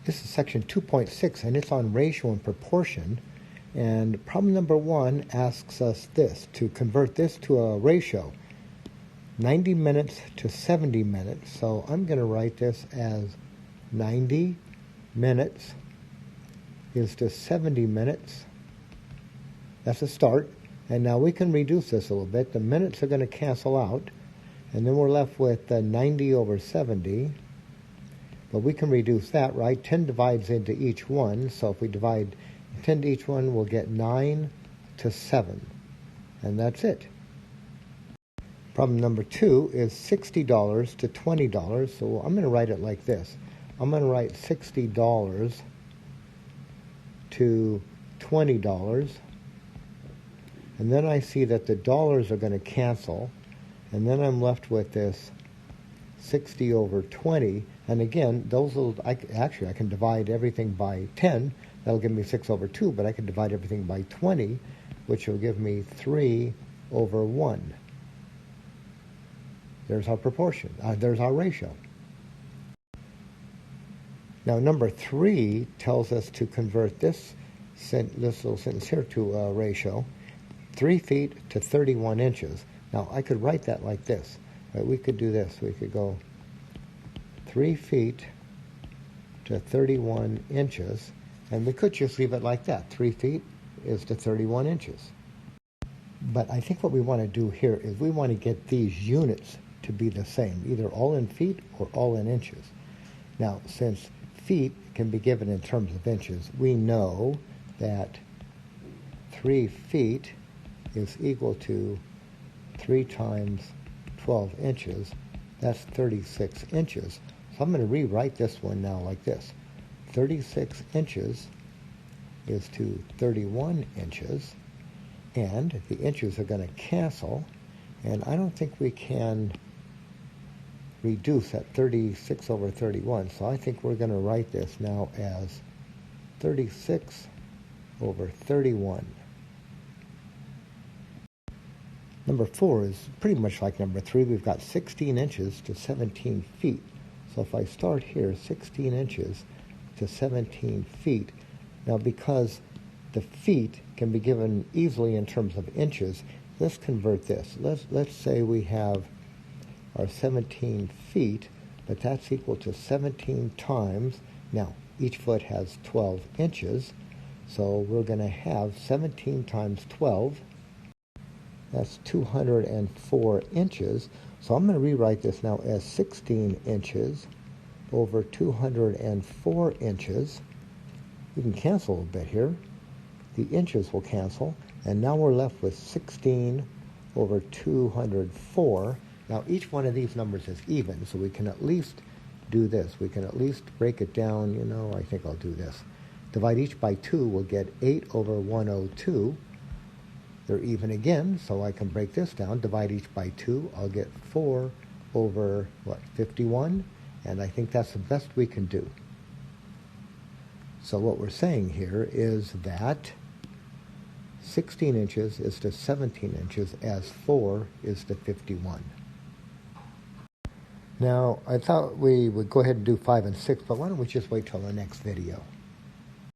This is section 2.6, and it's on ratio and proportion. And problem number 1 asks us this, to convert this to a ratio, 90 minutes to 70 minutes. So I'm going to write this as 90 minutes is to 70 minutes. That's a start. And now we can reduce this a little bit. The minutes are going to cancel out. And then we're left with 90 over 70. But we can reduce that, right? 10 divides into each one. So if we divide 10 to each one, we'll get 9 to 7. And that's it. Problem number 2 is $60 to $20. So I'm going to write it like this. I'm going to write $60 to $20. And then I see that the dollars are going to cancel. And then I'm left with this 60 over 20. And again, I can divide everything by 10. That'll give me 6 over 2. But I can divide everything by 20, which will give me 3 over 1. There's our proportion. There's our ratio. Now, number 3 tells us to convert this little sentence here to a ratio, 3 feet to 31 inches. Now, I could write that like this. Right? We could do this. We could go 3 feet to 31 inches, and we could just leave it like that. 3 feet is to 31 inches. But I think what we want to do here is we want to get these units to be the same, either all in feet or all in inches. Now, since feet can be given in terms of inches, we know that 3 feet is equal to 3 times 12 inches. That's 36 inches. So I'm going to rewrite this one now like this. 36 inches is to 31 inches, and the inches are going to cancel, and I don't think we can reduce at 36 over 31, so I think we're going to write this now as 36 over 31. Number 4 is pretty much like number 3. We've got 16 inches to 17 feet. So if I start here, 16 inches to 17 feet. Now, because the feet can be given easily in terms of inches, let's convert this. Let's say we have our 17 feet, but that's equal to 17 times. Now, each foot has 12 inches, so we're going to have 17 times 12. That's 204 inches. So I'm going to rewrite this now as 16 inches over 204 inches. We can cancel a bit here. The inches will cancel, and now we're left with 16 over 204. Now, each one of these numbers is even, so we can at least do this. We can at least break it down. I think I'll do this. Divide each by 2, we'll get 8 over 102. They're even again, so I can break this down. Divide each by 2, I'll get 4 over, 51? And I think that's the best we can do. So what we're saying here is that 16 inches is to 17 inches as 4 is to 51. Now, I thought we would go ahead and do 5 and 6, but why don't we just wait till the next video?